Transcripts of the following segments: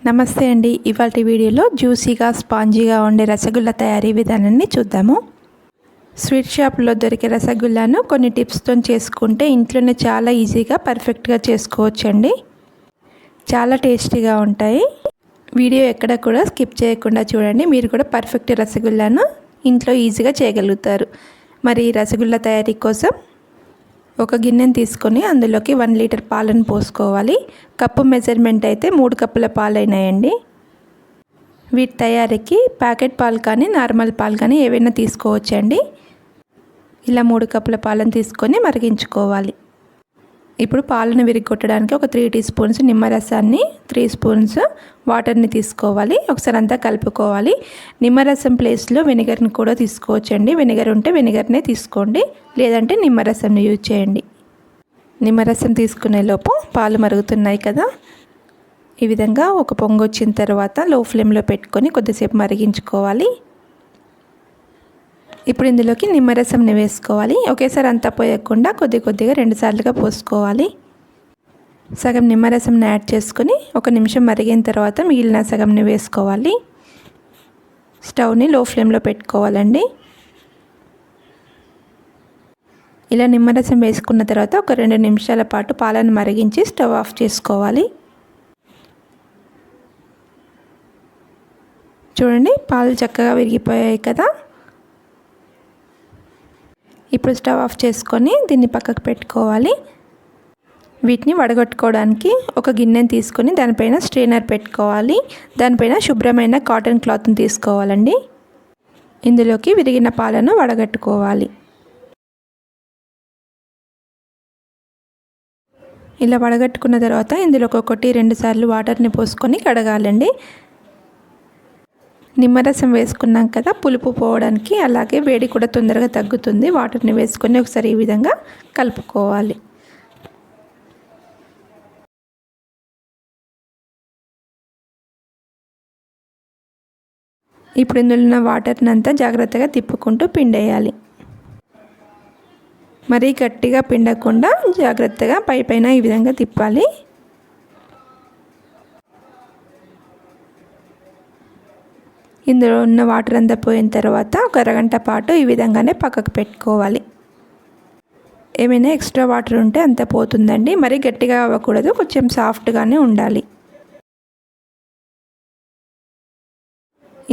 నమస్తే అండి. ఇవాల్టి వీడియోలో జ్యూసీగా స్పాంజీగా ఉండే రసగుల్లా తయారీ విధానాన్ని చూద్దాము. స్వీట్ షాప్లో దొరికే రసగుల్లాను కొన్ని టిప్స్తో చేసుకుంటే ఇంట్లోనే చాలా ఈజీగా పర్ఫెక్ట్గా చేసుకోవచ్చండి. చాలా టేస్టీగా ఉంటాయి. వీడియో ఎక్కడ కూడా స్కిప్ చేయకుండా చూడండి. మీరు కూడా పర్ఫెక్ట్ రసగుల్లాను ఇంట్లో ఈజీగా చేయగలుగుతారు. మరి రసగుల్లా తయారీ కోసం ఒక గిన్నెని తీసుకొని అందులోకి 1 లీటర్ పాలను పోసుకోవాలి. కప్పు మెజర్మెంట్ అయితే 3 కప్పుల పాలు అయినాయండి. వీటి తయారీకి ప్యాకెట్ పాలు కానీ నార్మల్ పాలు కానీ ఏవైనా తీసుకోవచ్చండి. ఇలా 3 కప్పుల పాలను తీసుకొని మరిగించుకోవాలి. ఇప్పుడు పాలను విరిగొట్టడానికి ఒక 3 టీ స్పూన్స్ నిమ్మరసాన్ని, 3 స్పూన్స్ వాటర్ని తీసుకోవాలి. ఒకసారి అంతా కలుపుకోవాలి. నిమ్మరసం ప్లేస్లో వెనిగర్ని కూడా తీసుకోవచ్చండి. వెనిగర్ ఉంటే వెనిగర్నే తీసుకోండి, లేదంటే నిమ్మరసంని యూజ్ చేయండి. నిమ్మరసం తీసుకునే లోపు పాలు మరుగుతున్నాయి కదా, ఈ విధంగా ఒక పొంగు వచ్చిన తర్వాత లో ఫ్లేమ్లో పెట్టుకొని కొద్దిసేపు మరిగించుకోవాలి. ఇప్పుడు ఇందులోకి నిమ్మరసంని వేసుకోవాలి. ఒకేసారి అంతా పోయకుండా కొద్ది కొద్దిగా 2 సార్లుగా పోసుకోవాలి. సగం నిమ్మరసంని యాడ్ చేసుకొని 1 నిమిషం మరిగిన తర్వాత మిగిలిన సగంని వేసుకోవాలి. స్టవ్ని లో ఫ్లేమ్లో పెట్టుకోవాలండి. ఇలా నిమ్మరసం వేసుకున్న తర్వాత ఒక 2 నిమిషాల పాటు పాలను మరిగించి స్టవ్ ఆఫ్ చేసుకోవాలి. చూడండి, పాలు చక్కగా విరిగిపోయాయి కదా. ఇప్పుడు స్టవ్ ఆఫ్ చేసుకొని దీన్ని పక్కకు పెట్టుకోవాలి. వీటిని వడగొట్టుకోవడానికి ఒక గిన్నెని తీసుకొని దానిపైన స్ట్రెయినర్ పెట్టుకోవాలి. దానిపైన శుభ్రమైన కాటన్ క్లాత్ని తీసుకోవాలండి. ఇందులోకి విరిగిన పాలను వడగట్టుకోవాలి. ఇలా వడగట్టుకున్న తర్వాత ఇందులోకి 1-2 సార్లు వాటర్ని పోసుకొని కడగాలండి. నిమ్మరసం వేసుకున్నాం కదా, పులుపు పోవడానికి, అలాగే వేడి కూడా తొందరగా తగ్గుతుంది. వాటర్ని వేసుకొని ఒకసారి ఈ విధంగా కలుపుకోవాలి. ఇప్పుడు ఇందులో ఉన్న వాటర్ని అంతా జాగ్రత్తగా తిప్పుకుంటూ పిండేయాలి. మరీ గట్టిగా పిండకుండా జాగ్రత్తగా పైన ఈ విధంగా తిప్పాలి. ఇందులో ఉన్న వాటర్ అంతా పోయిన తర్వాత ఒక అరగంట పాటు ఈ విధంగానే పక్కకు పెట్టుకోవాలి. ఏమైనా ఎక్స్ట్రా వాటర్ ఉంటే అంతా పోతుందండి. మరీ గట్టిగా అవ్వకూడదు, కొంచెం సాఫ్ట్గానే ఉండాలి.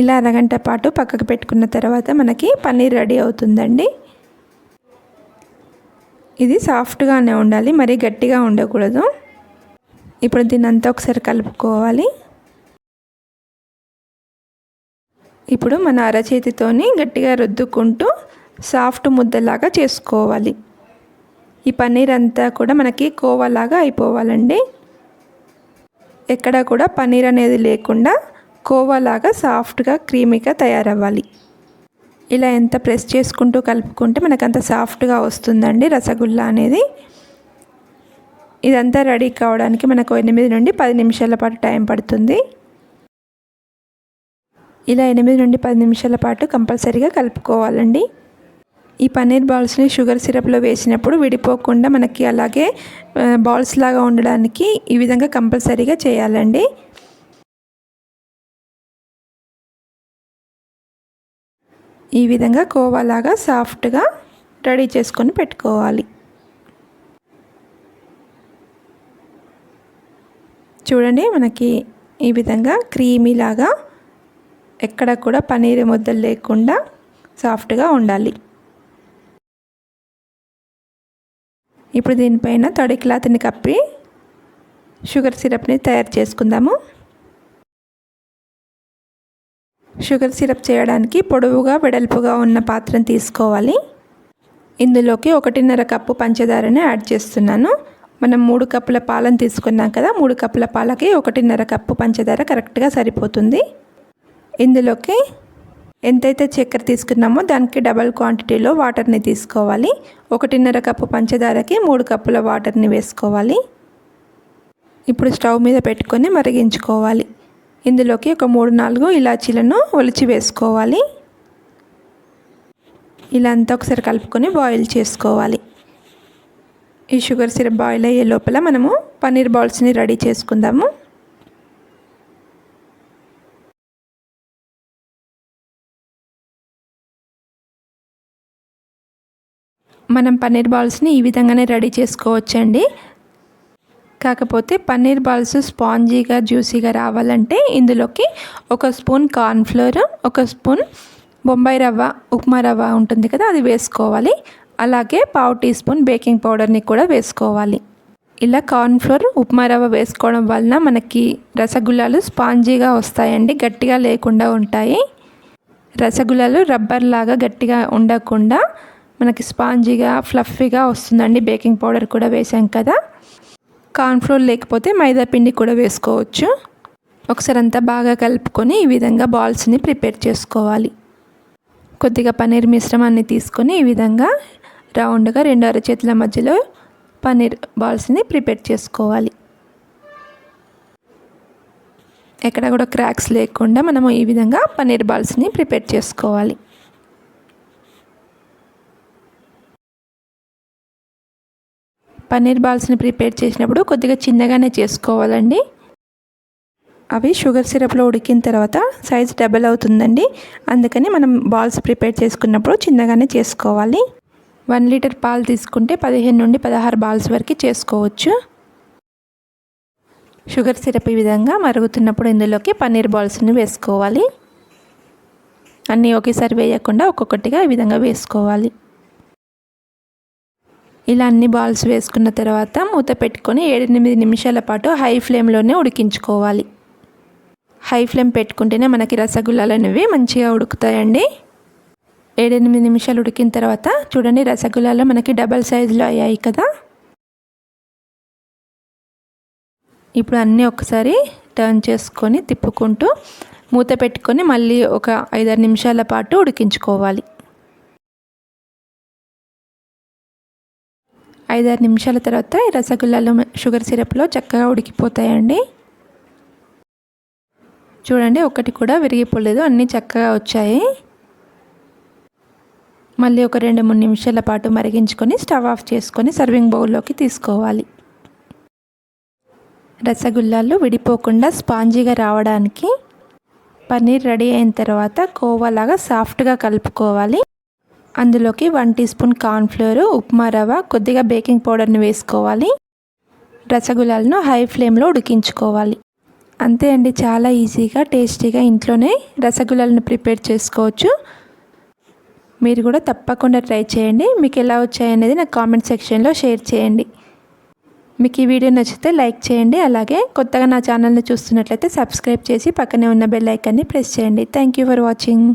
ఇలా అరగంట పాటు పక్కకు పెట్టుకున్న తర్వాత మనకి పన్నీర్ రెడీ అవుతుందండి. ఇది సాఫ్ట్గానే ఉండాలి, మరీ గట్టిగా ఉండకూడదు. ఇప్పుడు దీన్ని అంతా ఒకసారి కలుపుకోవాలి. ఇప్పుడు మన అరచేతితోని గట్టిగా రుద్దుకుంటూ సాఫ్ట్ ముద్దలాగా చేసుకోవాలి. ఈ పన్నీర్ అంతా కూడా మనకి కోవాలాగా అయిపోవాలండి. ఎక్కడ కూడా పన్నీర్ అనేది లేకుండా కోవాలాగా సాఫ్ట్గా క్రీమీగా తయారవ్వాలి. ఇలా ఎంత ప్రెస్ చేసుకుంటూ కలుపుకుంటే మనకు అంత సాఫ్ట్గా వస్తుందండి రసగుల్లా అనేది. ఇదంతా రెడీ కావడానికి మనకు 8 నుండి 10 నిమిషాల పాటు టైం పడుతుంది. ఇలా 8 నుండి 10 నిమిషాల పాటు కంపల్సరీగా కలుపుకోవాలండి. ఈ పన్నీర్ బాల్స్ని షుగర్ సిరప్లో వేసినప్పుడు విడిపోకుండా మనకి అలాగే బాల్స్ లాగా ఉండడానికి ఈ విధంగా కంపల్సరీగా చేయాలండి. ఈ విధంగా కోవాలాగా సాఫ్ట్గా రెడీ చేసుకొని పెట్టుకోవాలి. చూడండి, మనకి ఈ విధంగా క్రీమీ లాగా ఎక్కడ కూడా పన్నీర్ ముద్దలు లేకుండా సాఫ్ట్గా ఉండాలి. ఇప్పుడు దీనిపైన తడి క్లాత్ని కప్పి షుగర్ సిరప్ని తయారు చేసుకుందాము. షుగర్ సిరప్ చేయడానికి పొడవుగా వెడల్పుగా ఉన్న పాత్రను తీసుకోవాలి. ఇందులోకి 1.5 కప్పు పంచదారని యాడ్ చేస్తున్నాను. మనం 3 కప్పుల పాలను తీసుకున్నాం కదా, 3 కప్పుల పాలకి 1.5 కప్పు పంచదార కరెక్ట్గా సరిపోతుంది. ఇందులోకి ఎంతైతే చక్కెర తీసుకున్నామో దానికి డబల్ క్వాంటిటీలో వాటర్ని తీసుకోవాలి. 1.5 కప్పు పంచదారకి 3 కప్పుల వాటర్ని వేసుకోవాలి. ఇప్పుడు స్టవ్ మీద పెట్టుకొని మరిగించుకోవాలి. ఇందులోకి ఒక 3-4 ఇలాచీలను ఒలిచి వేసుకోవాలి. ఇలా అంతా ఒకసారి కలుపుకొని బాయిల్ చేసుకోవాలి. ఈ షుగర్ సిరప్ బాయిల్ అయ్యే లోపల మనము పన్నీర్ బాల్స్ని రెడీ చేసుకుందాము. మనం పన్నీర్ బాల్స్ని ఈ విధంగానే రెడీ చేసుకోవచ్చండి. కాకపోతే పన్నీర్ బాల్స్ స్పాంజీగా జ్యూసీగా రావాలంటే ఇందులోకి 1 స్పూన్ కార్న్ఫ్లోర్, 1 స్పూన్ బొంబాయి రవ్వ, ఉప్మా రవ్వ ఉంటుంది కదా, అది వేసుకోవాలి. అలాగే 1/2 టీ స్పూన్ బేకింగ్ పౌడర్ని కూడా వేసుకోవాలి. ఇలా కార్న్ఫ్లోర్, ఉప్మా రవ్వ వేసుకోవడం వలన మనకి రసగుల్లాలు స్పాంజీగా వస్తాయండి, గట్టిగా లేకుండా ఉంటాయి. రసగుల్లాలు రబ్బర్ లాగా గట్టిగా ఉండకుండా మనకి స్పాంజీగా ఫ్లఫీగా వస్తుందండి. బేకింగ్ పౌడర్ కూడా వేసాం కదా. కార్న్ఫ్లోర్ లేకపోతే మైదా పిండి కూడా వేసుకోవచ్చు. ఒకసారి అంతా బాగా కలుపుకొని ఈ విధంగా బాల్స్ని ప్రిపేర్ చేసుకోవాలి. కొద్దిగా పన్నీర్ మిశ్రమాన్ని తీసుకొని ఈ విధంగా రౌండ్గా 2 అరచేతుల మధ్యలో పన్నీర్ బాల్స్ని ప్రిపేర్ చేసుకోవాలి. ఎక్కడ కూడా క్రాక్స్ లేకుండా మనము ఈ విధంగా పన్నీర్ బాల్స్ని ప్రిపేర్ చేసుకోవాలి. పన్నీర్ బాల్స్ని ప్రిపేర్ చేసినప్పుడు కొద్దిగా చిన్నగానే చేసుకోవాలండి. అవి షుగర్ సిరప్లో ఉడికిన తర్వాత సైజ్ డబల్ అవుతుందండి. అందుకని మనం బాల్స్ ప్రిపేర్ చేసుకున్నప్పుడు చిన్నగానే చేసుకోవాలి. 1 లీటర్ పాలు తీసుకుంటే 15 నుండి 16 బాల్స్ వరకు చేసుకోవచ్చు. షుగర్ సిరప్ ఈ విధంగా మరుగుతున్నప్పుడు ఇందులోకి పన్నీర్ బాల్స్ని వేసుకోవాలి. అన్నీ ఒకేసారి వేయకుండా ఒక్కొక్కటిగా ఈ విధంగా వేసుకోవాలి. ఇలా అన్ని బాల్స్ వేసుకున్న తర్వాత మూత పెట్టుకొని 7-8 నిమిషాల పాటు హై ఫ్లేమ్లోనే ఉడికించుకోవాలి. హై ఫ్లేమ్ పెట్టుకుంటేనే మనకి రసగుల్లాలు అనేవి మంచిగా ఉడుకుతాయండి. 7-8 నిమిషాలు ఉడికిన తర్వాత చూడండి, రసగుల్లాలు మనకి డబల్ సైజులో అయ్యాయి కదా. ఇప్పుడు అన్నీ ఒకసారి టర్న్ చేసుకొని తిప్పుకుంటూ మూత పెట్టుకొని మళ్ళీ ఒక 5-6 నిమిషాల పాటు ఉడికించుకోవాలి. 5-6 నిమిషాల తర్వాత ఈ రసగుల్లాలు షుగర్ సిరప్లో చక్కగా ఉడికిపోతాయండి. చూడండి, ఒకటి కూడా విరిగిపోలేదు, అన్నీ చక్కగా వచ్చాయి. మళ్ళీ ఒక 2-3 నిమిషాల పాటు మరిగించుకొని స్టవ్ ఆఫ్ చేసుకొని సర్వింగ్ బౌల్లోకి తీసుకోవాలి. రసగుల్లాలు విడిపోకుండా స్పాంజీగా రావడానికి పన్నీర్ రెడీ అయిన తర్వాత కోవాలాగా సాఫ్ట్గా కలుపుకోవాలి. అందులోకి 1 టీ స్పూన్ కార్న్ఫ్లోర్, ఉప్మా రవ్వ, కొద్దిగా బేకింగ్ పౌడర్ని వేసుకోవాలి. రసగుల్లాలను హై ఫ్లేమ్లో ఉడికించుకోవాలి. అంతే అండి, చాలా ఈజీగా టేస్టీగా ఇంట్లోనే రసగుల్లాలను ప్రిపేర్ చేసుకోవచ్చు. మీరు కూడా తప్పకుండా ట్రై చేయండి. మీకు ఎలా వచ్చాయనేది నాకు కామెంట్ సెక్షన్లో షేర్ చేయండి. మీకు ఈ వీడియో నచ్చితే లైక్ చేయండి. అలాగే కొత్తగా నా ఛానల్ని చూస్తున్నట్లయితే సబ్స్క్రైబ్ చేసి పక్కనే ఉన్న బెల్ ఐకాన్ని ప్రెస్ చేయండి. Thank you for watching.